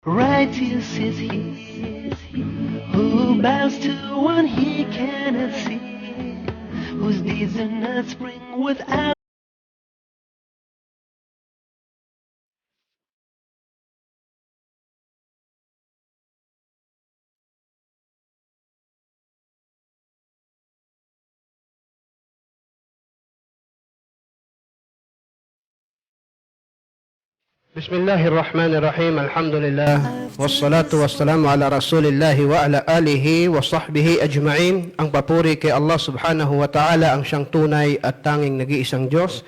Righteous is he who bows to one he cannot see, whose deeds do not spring without. Bismillahirrahmanirrahim. Alhamdulillah. Wassalatu wassalamu ala rasulillahi wa ala alihi wa sahbihi ajma'in. Ang papuri kay Allah subhanahu wa ta'ala, ang siyang tunay at tanging nag-iisang Diyos.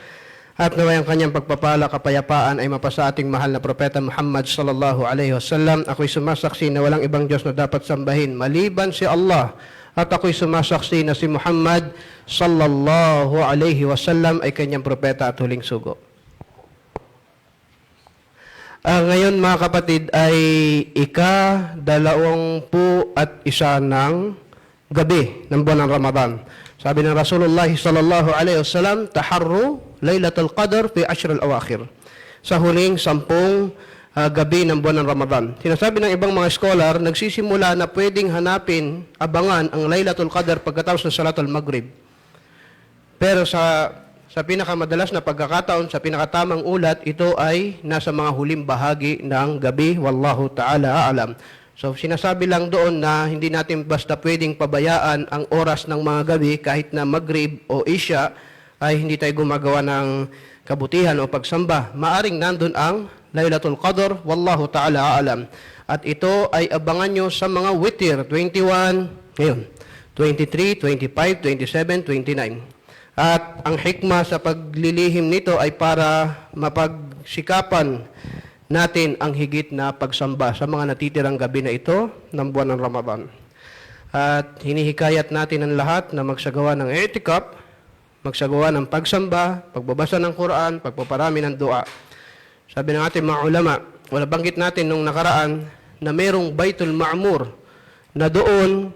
At naway ang kanyang pagpapala, kapayapaan ay mapasa ating mahal na propeta Muhammad sallallahu alaihi wasallam. Ako'y sumasaksi na walang ibang Diyos na dapat sambahin maliban si Allah. At ako'y sumasaksi na si Muhammad sallallahu alaihi wasallam ay kanyang propeta at huling sugo. Ngayon mga kapatid ay ika-21 ng gabi ng buwan ng Ramadan. Sabi ng Rasulullah sallallahu alaihi wasallam, taharru laylatul qadr fi ashr al-awakhir. Sa huling 10 gabi ng buwan ng Ramadan. Sinasabi ng ibang mga scholar, nagsisimula na pwedeng hanapin, abangan ang Laylatul Qadr pagkatapos ng Salatul Maghrib. Pero sa pinakamadalas na pagkakataon, sa pinakatamang ulat, ito ay nasa mga huling bahagi ng gabi. Wallahu ta'ala a'lam. So, sinasabi lang doon na hindi natin basta pwedeng pabayaan ang oras ng mga gabi kahit na Maghrib o Isya ay hindi tayo gumagawa ng kabutihan o pagsamba. Maaring nandun ang Laylatul Qadr. Wallahu ta'ala a'lam. At ito ay abangan nyo sa mga witir. 21, ngayon, 23, 25, 27, 29. At ang hikmah sa paglilihim nito ay para mapagsikapan natin ang higit na pagsamba sa mga natitirang gabi na ito ng buwan ng Ramadan. At hinihikayat natin ang lahat na magsagawa ng i'tikaf, magsagawa ng pagsamba, pagbabasa ng Quran, pagpaparami ng dua. Sabi ng ating mga ulama, wala banggit natin nung nakaraan na merong Baitul Ma'mur na doon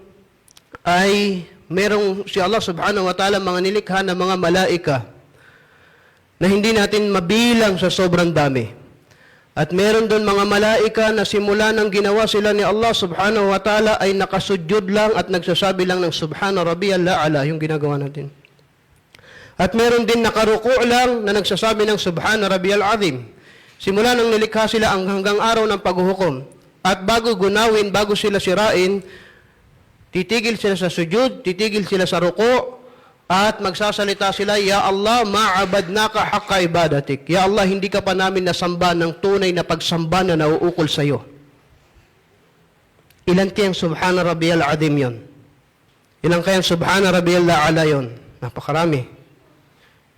ay merong si Allah subhanahu wa ta'ala mga nilikha na mga malaika na hindi natin mabilang sa sobrang dami. At meron doon mga malaika na simula nang ginawa sila ni Allah subhanahu wa ta'ala ay nakasudyod lang at nagsasabi lang ng Subhana Rabbiyal A'la, yung ginagawa natin. At meron din nakaruku lang na nagsasabi ng Subhana Rabbiyal Azim. Simula nang nilikha sila hanggang araw ng paghuhukom. At bago gunawin, bago sila sirain, titigil sila sa sujud, titigil sila sa ruko, at magsasalita sila, Ya Allah, ma'abadnaka haqqa ibadatik. Ya Allah, hindi ka pa namin nasamba ng tunay na pagsamba na nauukol sa iyo. Ilan kayang Subhana Rabbiyal Azim yun? Ilan kayang Subhana Rabbiyal A'la yun? Napakarami.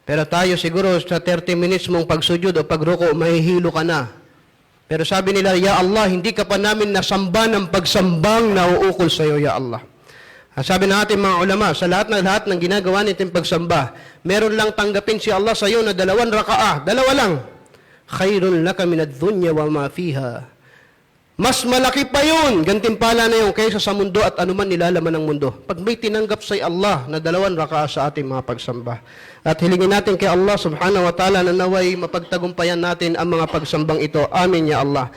Pero tayo siguro sa 30 minutes mong pagsujud o pagruko, mahihilo ka na. Pero sabi nila, Ya Allah, hindi ka pa namin nasamba ng pagsambang nauukol sa iyo, Ya Allah. Sabi ng ating mga ulama, sa lahat ng ginagawa natin pagsamba, meron lang tanggapin si Allah sa iyo na 2 rakaah, 2 lang. Khairun laka minad dunya wa ma fiha. Mas malaki pa yun, gantimpala na yun, kaysa sa mundo at anuman nilalaman ng mundo. Pag may tinanggap sa Allah na 2 rakaah sa ating mga pagsamba. At hilingin natin kay Allah subhanahu wa ta'ala na naway mapagtagumpayan natin ang mga pagsambang ito. Amin ya Allah.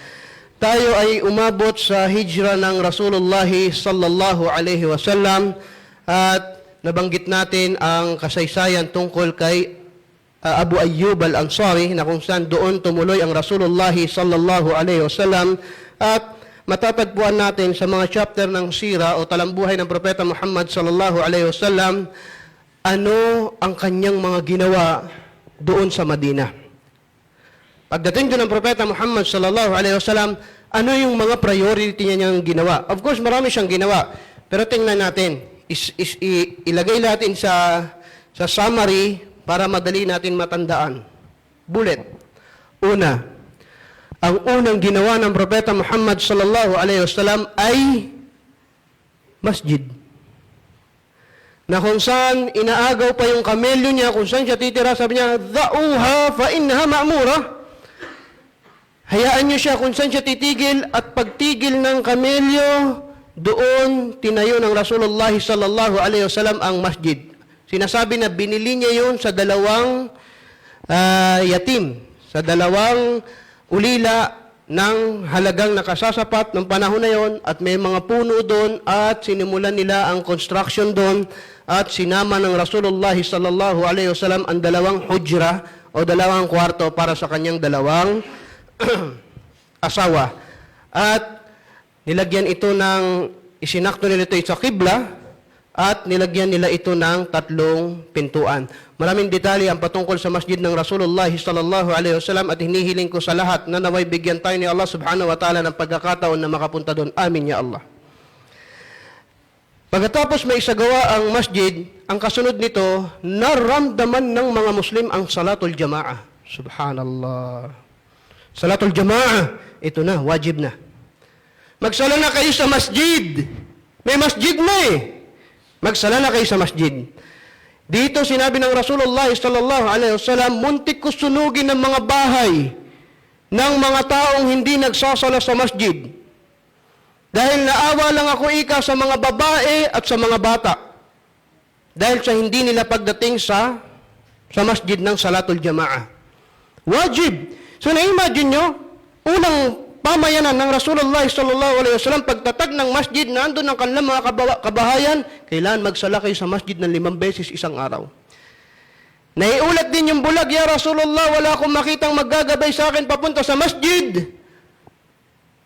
Tayo ay umabot sa hijra ng Rasulullah sallallahu alaihi wasallam at nabanggit natin ang kasaysayan tungkol kay Abu Ayyub al-Ansari na kung saan doon tumuloy ang Rasulullah sallallahu alaihi wasallam at matatagpuan natin sa mga chapter ng sira o talambuhay ng Propeta Muhammad sallallahu alaihi wasallam ano ang kanyang mga ginawa doon sa Madina. Pagdating doon ng Propeta Muhammad sallallahu alaihi wasallam, ano yung mga priority niya niyang ginawa? Of course, marami siyang ginawa. Pero tingnan natin, ilagay natin sa summary para madali natin matandaan. Bullet. Una, ang unang ginawa ng Propeta Muhammad sallallahu alaihi wasallam ay masjid. Na kung saan inaagaw pa yung kamelyo niya, kung saan siya titira, sabi niya, Dha'uha fa innaha ma'mura. Hayaan niyo siya kung saan siya titigil at pagtigil ng kamelyo, doon tinayo ng Rasulullah sallallahu alaihi wasallam ang masjid. Sinasabi na binili niya yun sa 2 yatim, sa 2 ulila ng halagang nakasasapat ng panahon na yon at may mga puno doon at sinimulan nila ang construction doon at sinama ng Rasulullah sallallahu alaihi wasallam ang dalawang hujra o dalawang kwarto para sa kanyang dalawang asawa. At nilagyan ito ng, isinakto nila ito sa qibla at nilagyan nila ito ng 3 pintuan. Maraming detalye ang patungkol sa masjid ng Rasulullah sallallahu alaihi wasallam at hinihiling ko sa lahat na naway bigyan tayo ni Allah subhanahu wa ta'ala ng pagkakataon na makapunta doon. Amin ya Allah. Pagkatapos may isagawa ang masjid, ang kasunod nito, naramdaman ng mga Muslim ang salatul jamaah. Subhanallah. Salatul jamaah, ito na, wajib na. Magsala na kayo sa masjid. May masjid na eh. Magsala na kayo sa masjid. Dito sinabi ng Rasulullah sallallahu alaihi wasallam, muntik ko sunugin ng mga bahay ng mga taong hindi nagsasala sa masjid. Dahil naawa lang ako ika sa mga babae at sa mga bata. Dahil sa hindi nila pagdating sa masjid ng salatul jamaah. Wajib. So na-imagine nyo, unang pamayanan ng Rasulullah sallallahu alaihi wasallam, pagtatag ng masjid, nandun ang kanilang mga kabahayan, kailangan magsala kayo sa masjid ng 5 beses isang araw. Naiulat din yung bulag, ya Rasulullah, wala akong makitang maggagabay sa akin papunta sa masjid.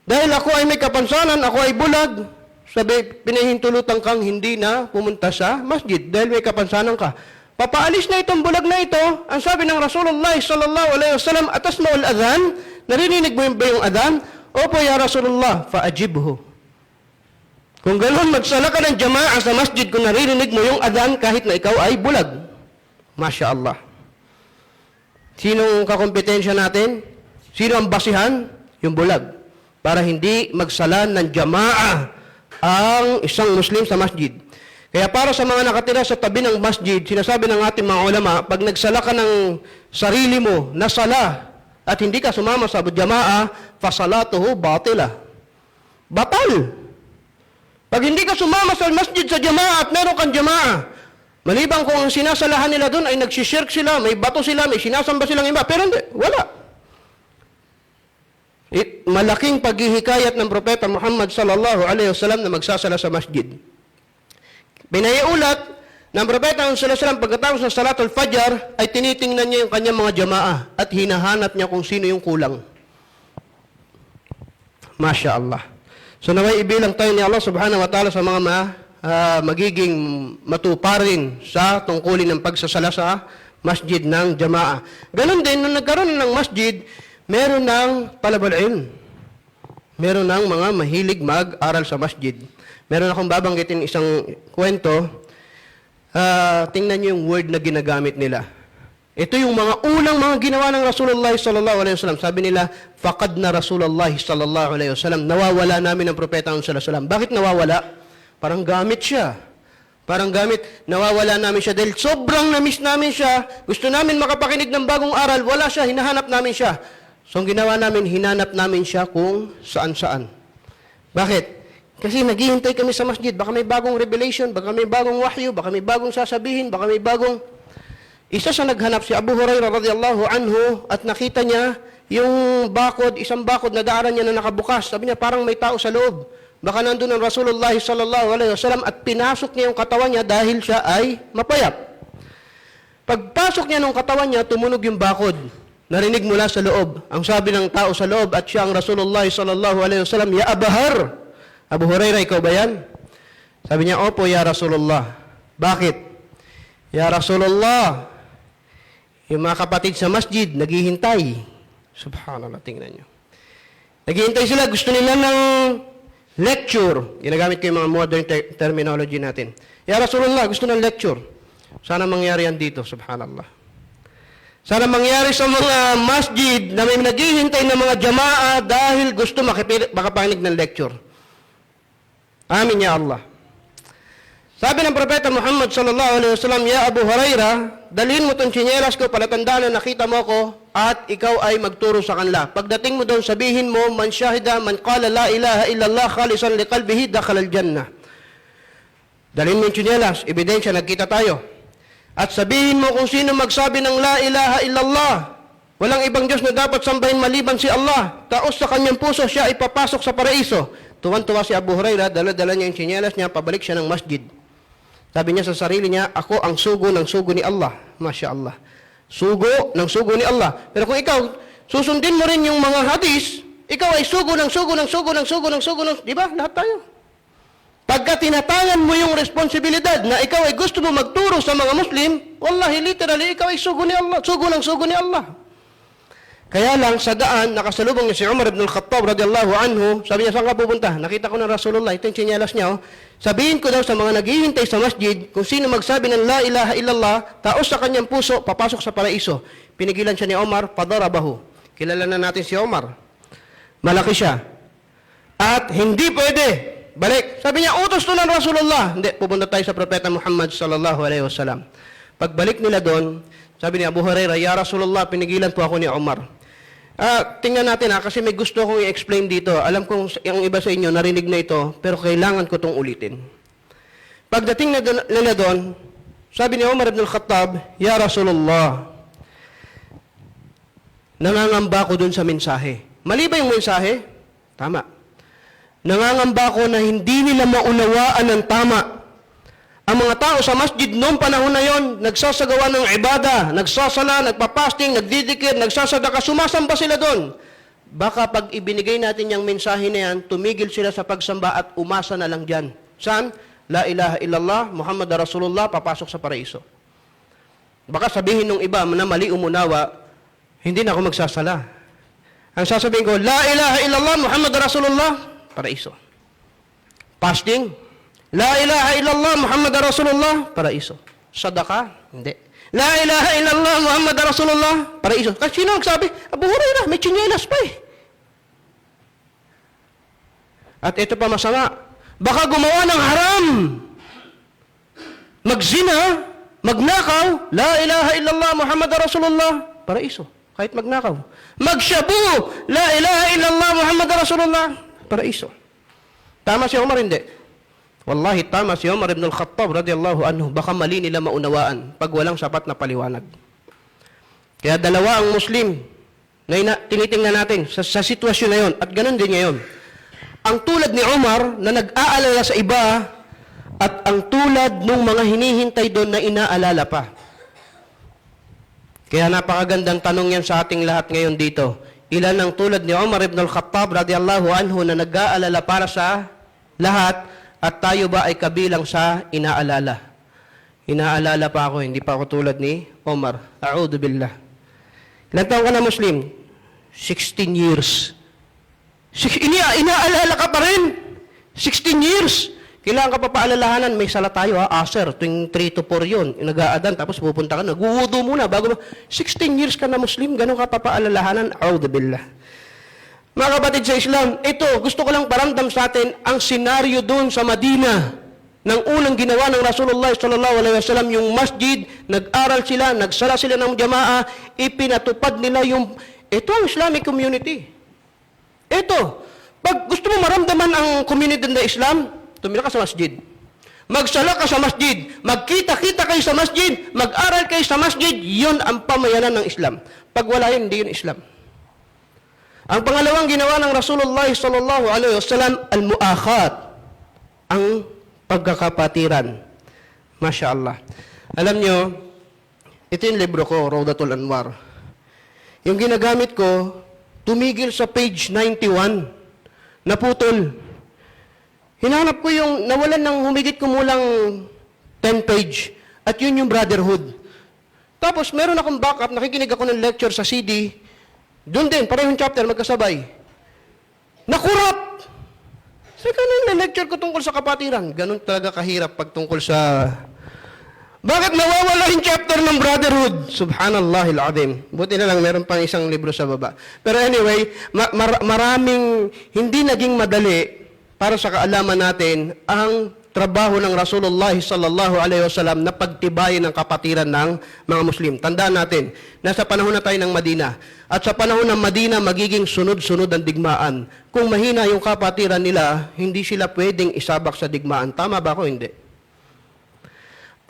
Dahil ako ay may kapansanan, ako ay bulag. Sabi, pinahintulutan kang hindi na pumunta sa masjid dahil may kapansanan ka. Papaalis na itong bulag na ito. Ang sabi ng Rasulullah sallallahu alaihi wasallam, atas mo al-adhan, narinig mo ba yung adhan? Opo ya Rasulullah, faajibhu. Kung ganoon, magsala ka ng jamaah sa masjid kung narinig mo yung adhan kahit na ikaw ay bulag. Masya Allah. Sinong kakompetensya natin? Sino ang basihan? Yung bulag. Para hindi magsala ng jamaah ang isang Muslim sa masjid. Kaya para sa mga nakatira sa tabi ng masjid, sinasabi ng ating mga ulama, pag nagsala ka ng sarili mo na sala at hindi ka sumama sa jamaah, fasalatuhu batila. Batal. Pag hindi ka sumama sa masjid sa jamaah at meron kang jamaah, maliban kung ang sinasalahan nila doon ay nagsishirk sila, may bato sila, may sinasamba silang iba, pero hindi, wala. Malaking paghihikayat ng Propeta Muhammad sallallahu alaihi wasallam na magsasala sa masjid. Binayaulat ng Propeta sallallahu alaihi wasallam pagkatapos ng Salatul Fajr ay tinitingnan niya yung kanyang mga jamaah at hinahanap niya kung sino yung kulang. Masya Allah. So naway ibilang tayo ni Allah subhanahu wa ta'ala sa mga magiging matuparin sa tungkulin ng pagsasala sa masjid ng jamaah. Ganon din, nung nagkaroon ng masjid, meron ng talabul ilm. Meron ng mga mahilig mag-aral sa masjid. Meron akong babanggitin isang kwento. Tingnan niyo yung word na ginagamit nila. Ito yung mga unang mga ginawa ng Rasulullah sallallahu alaihi wasallam. Sabi nila, faqad na Rasulullah sallallahu alaihi wasallam. Nawawala namin ang propeta sallallahu alaihi wasallam. Bakit nawawala? Parang gamit siya. Parang gamit, nawawala namin siya dahil sobrang na-miss namin siya. Gusto namin makapakinig ng bagong aral, wala siya, hinahanap namin siya. So, ang ginawa namin, hinanap namin siya kung saan-saan. Bakit? Kasi naghihintay kami sa masjid. Baka may bagong revelation, baka may bagong wahyu, baka may bagong sasabihin, baka may bagong... Isa sa naghanap si Abu Hurairah radhiyallahu anhu at nakita niya yung bakod, isang bakod na daaran niya na nakabukas. Sabi niya, parang may tao sa loob. Baka nandun ang Rasulullah sallallahu alaihi wasallam at pinasok niya yung katawan niya dahil siya ay mapayat. Pagpasok niya ng katawan niya, tumunog yung bakod. Narinig mula sa loob. Ang sabi ng tao sa loob at siya ang Rasulullah sallallahu alaihi wasallam, ya Abahar. Abu Hurairah, ikaw ba yan? Sabi niya, opo ya Rasulullah. Bakit? Ya Rasulullah, yung mga kapatid sa masjid, naghihintay. Subhanallah, tingnan niyo. Naghihintay sila, gusto nila ng lecture. Ginagamit ko yung mga modern terminology natin. Ya Rasulullah, gusto ng lecture. Sana mangyari yan dito, subhanallah. Sana mangyari sa mga masjid na may naghihintay ng mga jamaah dahil gusto makapakinig ng lecture. Amin ya Allah. Sabi ng Propeta Muhammad sallallahu alaihi wasallam, ya Abu Hurairah, dalhin mo itong tsinelas ko, palatandaan na nakita mo ko, at ikaw ay magturo sa kanila. Pagdating mo doon, sabihin mo, man syahida, man qala la ilaha illallah khalisan liqalbihi, dakhala al-jannah. Dalhin mo yung tsinelas, ebidensya, nagkita tayo. At sabihin mo kung sino magsabi ng la ilaha illallah, Walang ibang Diyos na dapat sambahin maliban si Allah. Taos sa kanyang puso, siya ipapasok sa paraiso. Tuwan-tuwa si Abu Hurairah, dala-dala niya yung tsinelas niya, pabalik siya ng masjid. Sabi niya sa sarili niya, ako ang sugo ng sugo ni Allah. Masya Allah. Sugo ng sugo ni Allah. Pero kung ikaw, susundin mo rin yung mga hadis, ikaw ay sugo ng sugo ng sugo ng sugo ng sugo ng... Di ba? Lahat tayo. Pagka tinatangan mo yung responsibilidad na ikaw ay gusto mo magturo sa mga Muslim, wallahi, literally, ikaw ay sugo ni Allah. Sugo ng sugo ni Allah. Kaya lang, sa daan, nakasalubong niya si Umar ibn al-Khattab radiyallahu anhu, sabi niya, saan ka pupunta? Nakita ko ng Rasulullah, ito yung sinyalas niya, oh. Sabihin ko daw sa mga naghihintay sa masjid, kung sino magsabi ng la ilaha illallah, taos sa kanyang puso, papasok sa paraiso. Pinigilan siya ni Umar, padarabahu. Kilala na natin si Umar. Malaki siya. At hindi pwede. Balik. Sabi niya, utos to ng Rasulullah. Hindi, pupunta tayo sa Propeta Muhammad sallallahu alaihi wasallam. Pagbalik nila doon, sabi ni Abu Hurairah, ya Rasulullah, pinigilan po ako ni Umar. Tingnan natin kasi may gusto akong i-explain dito. Alam kong yung iba sa inyo narinig na ito, pero kailangan ko itong ulitin. Pagdating nila doon, sabi ni Umar ibn al-Khattab, ya Rasulullah, nangangamba ko doon sa mensahe. Mali ba yung mensahe? Tama. Nangangamba ko na hindi nila maunawaan ng tama. Ang mga tao sa masjid noong panahon na yon, nagsasagawa ng ibada, nagsasala, nagpapasting, nagdidikir, nagsasadaka, sumasamba sila doon. Baka pag ibinigay natin yung mensahe na yan, tumigil sila sa pagsamba at umasa na lang dyan. Saan? La ilaha illallah, Muhammad Rasulullah, papasok sa paraiso. Baka sabihin ng iba na mali umunawa, hindi na ako magsasala. Ang sasabihin ko, la ilaha illallah, Muhammad Rasulullah, paraiso. Fasting, la ilaha illallah Muhammad Rasulullah, paraiso. Sadaka? Hindi. La ilaha illallah Muhammad Rasulullah, paraiso. Kasi sino nagsabi? Abu Hurairah, may tsinelas pa eh. At ito pa masama. Baka gumawa ng haram. Magzina, magnakaw, la ilaha illallah Muhammad Rasulullah, paraiso. Kahit magnakaw. Magshabu, la ilaha illallah Muhammad Rasulullah, paraiso. Tama si Umar, hindi. Wallahi, tama si Umar ibn al-Khattab radiyallahu anhu. Baka mali nila maunawaan pag walang sapat na paliwanag. Kaya dalawa ang Muslim na tinitingnan natin sa sitwasyon na yon. At ganun din ngayon. Ang tulad ni Umar na nag-aalala sa iba at ang tulad ng mga hinihintay doon na inaalala pa. Kaya napakagandang tanong yan sa ating lahat ngayon dito. Ilan ang tulad ni Umar ibn al-Khattab radiyallahu anhu na nag-aalala para sa lahat. At tayo ba ay kabilang sa inaalala? Inaalala pa ako, hindi pa ako tulad ni Omar. A'udhu billah. Ilan taon ka na Muslim? 16 years. Inaalala ka pa rin? 16 years. Kailangan ka pa paalalahanan. May sala tayo Aser, tuwing 3 to 4 yun. Nag-aadan, tapos pupunta ka na. Nag-uwudo muna bago 16 years ka na Muslim, ganun ka pa paalalahanan? A'udhu billah. Mga kapatid sa Islam, ito, gusto ko lang paramdam sa atin ang senaryo doon sa Madina ng unang ginawa ng Rasulullah sallallahu alaihi wasallam, yung masjid, nag-aral sila, nagsala sila ng jamaa, ipinatupad nila yung, ito ang Islamic community. Ito, pag gusto mo maramdaman ang community ng Islam, tumira ka sa masjid. Magsala ka sa masjid, magkita-kita kayo sa masjid, mag-aral kayo sa masjid, yun ang pamayanan ng Islam. Pag wala yun, hindi yun Islam. Ang pangalawang ginawa ng Rasulullah sallallahu alaihi wasallam, al-mu'akhat, ang pagkakapatiran. Masya Allah. Alam nyo, ito yung libro ko, Rawdatul Anwar. Yung ginagamit ko, tumigil sa page 91, naputol. Hinanap ko yung nawalan ng humigit kumulang 10 page, at yun yung brotherhood. Tapos meron akong backup, nakikinig ako ng lecture sa CD, doon din, parehong chapter, magkasabay. Nakurap! Saka na lecture ko tungkol sa kapatiran. Ganun talaga kahirap pag tungkol sa... Bakit nawawala yung chapter ng brotherhood? Subhanallahil azim. Buti na lang, meron pang isang libro sa baba. Pero anyway, maraming hindi naging madali para sa kaalaman natin ang trabaho ng Rasulullah sallallahu alaihi wasallam na pagtibayin ng kapatiran ng mga Muslim. Tandaan natin, nasa panahon na tayo ng Madina. At sa panahon ng Madina, magiging sunod-sunod ang digmaan. Kung mahina yung kapatiran nila, hindi sila pwedeng isabak sa digmaan. Tama ba ako? Hindi.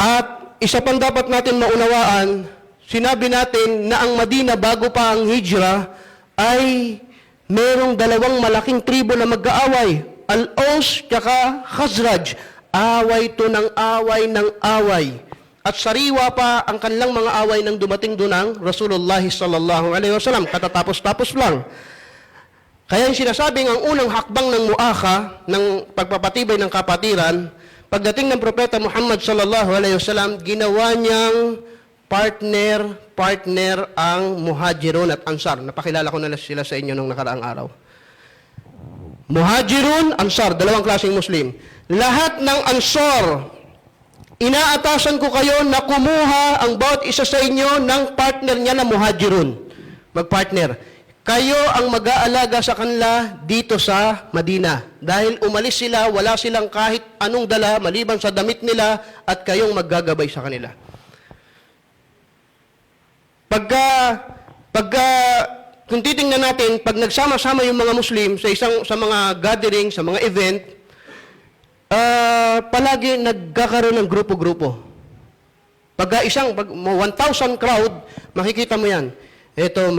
At isa pang dapat natin maunawaan, sinabi natin na ang Madina bago pa ang Hijra ay merong dalawang malaking tribo na mag-aaway, Al-Aus kaka Khazraj. Away to ng away ng away. At sariwa pa ang kanilang mga away nang dumating doon ang Rasulullah sallallahu alaihi wasallam. Katatapos-tapos lang. Kaya yung sinasabing ang unang hakbang ng muakha, ng pagpapatibay ng kapatiran, pagdating ng Propeta Muhammad sallallahu alaihi wasallam, ginawa niyang partner ang Muhajirun at Ansar. Napakilala ko na sila sa inyo nung nakaraang araw. Muhajirun, Ansar, dalawang klaseng Muslim. Lahat ng Ansar, inaatasan ko kayo na kumuha ang bawat isa sa inyo ng partner niya na Muhajirun. Magpartner. Kayo ang mag-aalaga sa kanila dito sa Madina. Dahil umalis sila, wala silang kahit anong dala, maliban sa damit nila, at kayong maggagabay sa kanila. Kung titingnan natin, pag nagsama-sama yung mga Muslim sa mga gathering, sa mga event, palagi nagkakaroon ng grupo-grupo. Pag 1,000 crowd, makikita mo yan. Ito,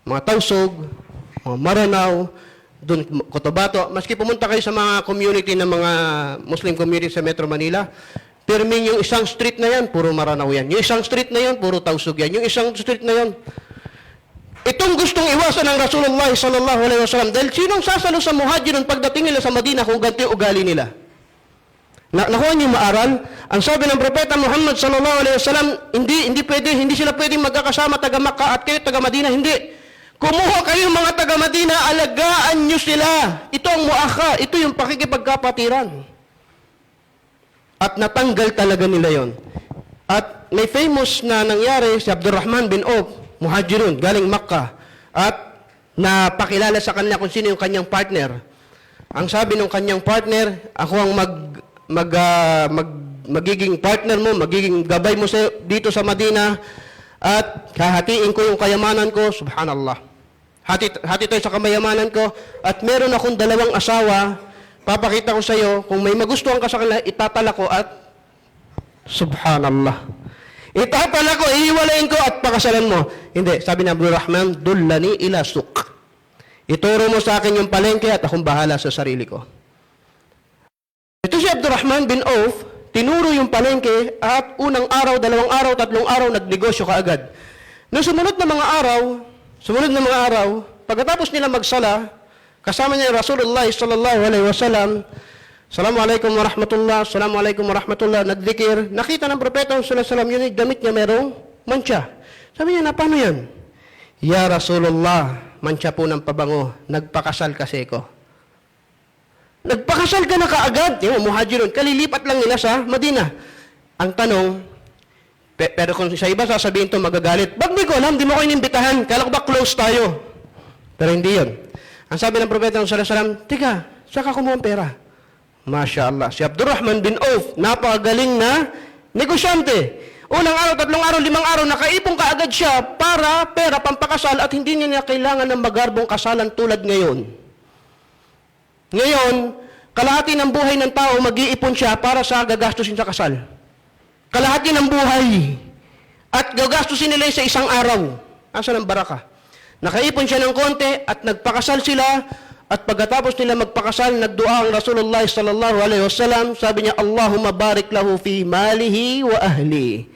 mga Tausog, mga Maranao, doon Cotabato. Maski pumunta kayo sa mga community ng mga Muslim community sa Metro Manila, pirming yung isang street na yan, puro Maranao yan. Yung isang street na yan, puro Tausog yan. Yung isang street na yan. Itong gustong iwasan ng Rasulullah sallallahu alaihi wasallam. Dahil sinong sasalo sa Muhajirun pagdating nila sa Madina kung ganito yung ugali nila? Nakuha niyo maaral? Ang sabi ng Propeta Muhammad sallallahu alaihi wasallam, hindi sila pwedeng magkakasama taga Makkah at kayo taga Madina, hindi. Kumuha kayo mga taga Madina, alagaan niyo sila. Ito ang muakha, ito yung pakikipagkapatiran. At natanggal talaga nila yon. At may famous na nangyari si Abdurrahman bin Auf, Muhajirun, galing Makkah. At napakilala sa kanila kung sino yung kanyang partner. Ang sabi ng kanyang partner, ako ang magiging partner mo, magiging gabay mo dito sa Madina, at hahatiin ko yung kayamanan ko, subhanallah. Hati tayo sa kamayamanan ko, at meron akong 2 asawa, papakita ko sa iyo, kung may magustuhan ka sa kanila, itatala ko at, subhanallah. Itatala ko, ihiwalayin ko at pakasalan mo. Hindi, sabi ni Abdurrahman, dullani ila suq. Ituro mo sa akin yung palengke at akong bahala sa sarili ko. Ito si Abdurrahman bin Auf, tinuro yung palengke at unang araw, 2 araw, 3 araw, nagnegosyo kaagad. Noong sumunod na mga araw, pagkatapos nila magsala, kasama niya Rasulullah sallallahu alaihi wasallam, Assalamualaikum warahmatullah, Assalamualaikum warahmatullah, nagdikir. Nakita ng Propeta sallallahu alaihi wasallam, yun yung damit niya merong mancha. Sabi niya, na paano yan? Ya Rasulullah, mancha po ng pabango, nagpakasal kasi ko. Nagpakasal ka na kaagad. Yung Muhajirun, kalilipat lang nila sa Madina. Ang tanong, pero kung sa iba sasabihin ito, magagalit. Bag di ko alam, di mo ko inimbitahan. Kala ko ba close tayo? Pero hindi yun. Ang sabi ng Propeta sallallahu alaihi wasallam, tika, saka kumuha ang pera. Masya Allah. Si Abdurrahman bin Auf, napakagaling na negosyante. Unang araw, 3 araw, 5 araw, nakaipong kaagad siya para pera, pampakasal, at hindi niya kailangan ng magarbong kasalan tulad ngayon. Ngayon, kalahati ng buhay ng tao, mag-iipon siya para sa gagastusin sa kasal. Kalahati ng buhay. At gagastusin nila sa isang araw. Asa ng baraka? Nakaipon siya ng konti at nagpakasal sila. At pagkatapos nila magpakasal, nagdua ang Rasulullah sallallahu alaihi wasallam. Sabi niya, Allahumma barik lahu fi malihi wa ahli.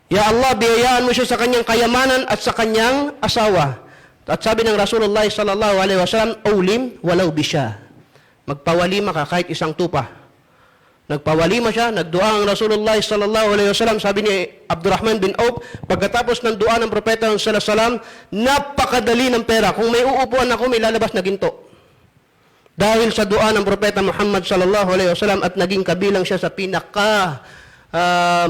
Ya Allah, biyayaan mo siya sa kanyang kayamanan at sa kanyang asawa. At sabi ng Rasulullah sallallahu alaihi wasallam, awlim walau bisya. Magpawalima ka kahit isang tupa. Nagpawalima siya, nagdua ang Rasulullah sallallahu alaihi wasallam. Sabi ni Abdurrahman bin Auf, pagkatapos ng dua ng Propeta sallallahu alaihi wasallam, napakadali ng pera. Kung may uupuan ako, may lalabas na ginto. Dahil sa dua ng Propeta Muhammad sallallahu alaihi wasallam, at naging kabilang siya sa pinaka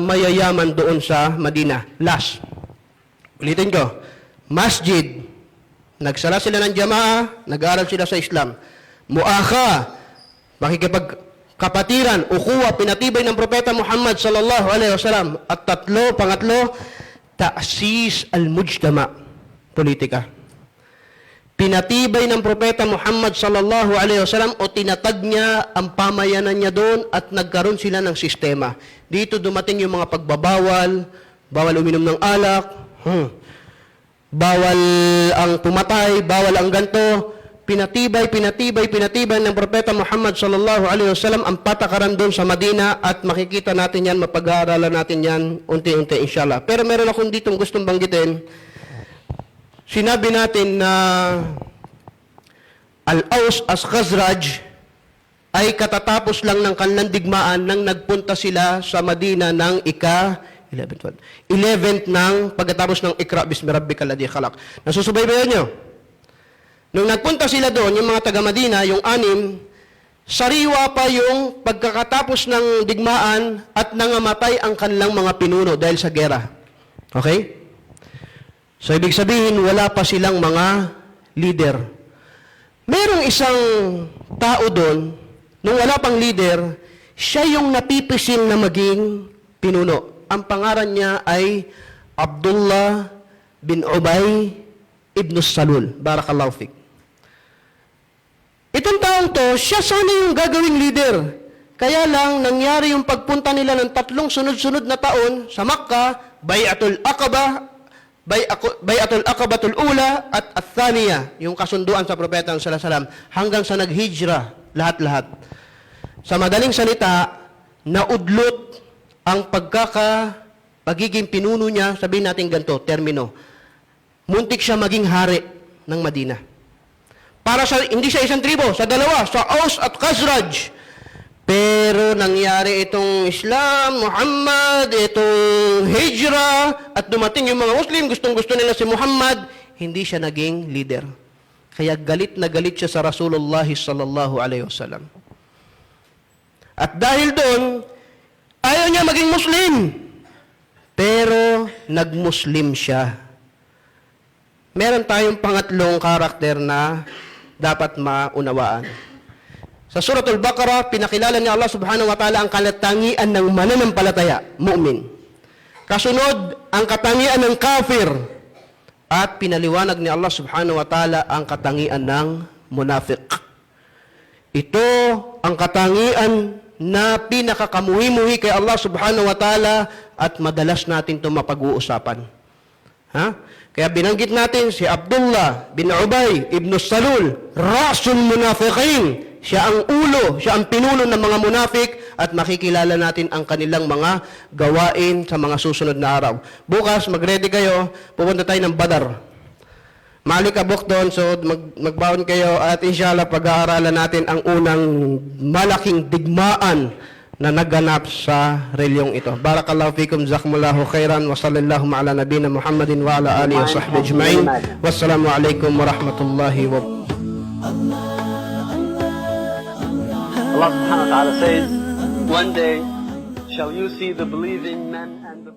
mayayaman doon sa Madina. Last. Ulitin ko. Masjid. Nagsala sila ng jamaa, nag-aaral sila sa Islam. Muakha. Makikipagkapatiran, ukuwa, pinatibay ng Propeta Muhammad sallallahu alaihi wasallam. At pangatlo, ta'sis al-mujtama. Politika. Pinatibay ng Propeta Muhammad sallallahu alaihi wasallam o tinatag niya ang pamayanan niya doon at nagkaroon sila ng sistema. Dito dumating yung mga pagbabawal, bawal uminom ng alak, bawal ang pumatay, bawal ang ganto. Pinatibay ng Propeta Muhammad sallallahu alaihi wasallam ang patakaran doon sa Madina at makikita natin yan, mapag-aaralan natin yan unti-unti inshallah. Pero meron akong ditong gustong banggitin. Sinabi natin na Al-Aws as Khazraj ay katatapos lang ng kanilang digmaan nang nagpunta sila sa Madina ng 11th ng pagkatapos ng Iqra bismi rabbikal ladzi khalaq. Nasusubaybayan nyo? Nung nagpunta sila doon, yung mga taga-Madina, yung 6, sariwa pa yung pagkakatapos ng digmaan at nangamatay ang kanilang mga pinuno dahil sa gera. Okay? So, ibig sabihin, wala pa silang mga leader. Merong isang tao doon, nung wala pang leader, siya yung napipisil na maging pinuno. Ang pangalan niya ay Abdullah bin Ubay ibn Salul. Barakallahu fik. Itong taong to, siya sana yung gagawing leader. Kaya lang, nangyari yung pagpunta nila ng 3 sunod-sunod na taon sa Makkah, Bay'atul Aqaba, Bay'atul Aqabatul Ula, at Athaniya, yung kasunduan sa Propeta sallallahu alaihi wasallam, hanggang sa naghijra, lahat-lahat. Sa madaling salita, naudlot ang pagiging pinuno niya, sabihin natin ganito, termino. Muntik siya maging hari ng Madina. Hindi siya isang tribo, sa dalawa, sa Aus at Khazraj. Pero nangyari itong Islam, Muhammad, itong Hijra, at dumating yung mga Muslim, gustong-gusto nila si Muhammad, hindi siya naging leader. Kaya galit na galit siya sa Rasulullah sallallahu alaihi wasallam. At dahil doon, ayaw niya maging Muslim. Pero nag-Muslim siya. Meron tayong pangatlong karakter na dapat maunawaan. Sa Suratul Baqarah, pinakilala ni Allah subhanahu wa ta'ala ang katangian ng mananampalataya, mu'min. Kasunod, ang katangian ng kafir. At pinaliwanag ni Allah subhanahu wa ta'ala ang katangian ng munafiq. Ito ang katangian na pinakakamuhi-muhi kay Allah subhanahu wa ta'ala at madalas natin ito mapag-uusapan. Kaya binanggit natin si Abdullah bin Ubay ibn Salul, Rasul Munafiqin. Siya ang ulo, siya ang pinuno ng mga munafik at makikilala natin ang kanilang mga gawain sa mga susunod na araw. Bukas, mag-ready kayo, pupunta tayo ng Badar. Malikabok doon, so magbaon kayo at inshallah pag-aaralan natin ang unang malaking digmaan na naganap sa reliyong ito. Barakallahu fikum, jazakumullahu khairan, wa sallallahu ala nabina Muhammadin wa ala alihi wa sahbihi ajma'in. Wassalamu alaikum warahmatullahi wabarakatuh. Allah subhanahu wa ta'ala says, one day shall you see the believing men and the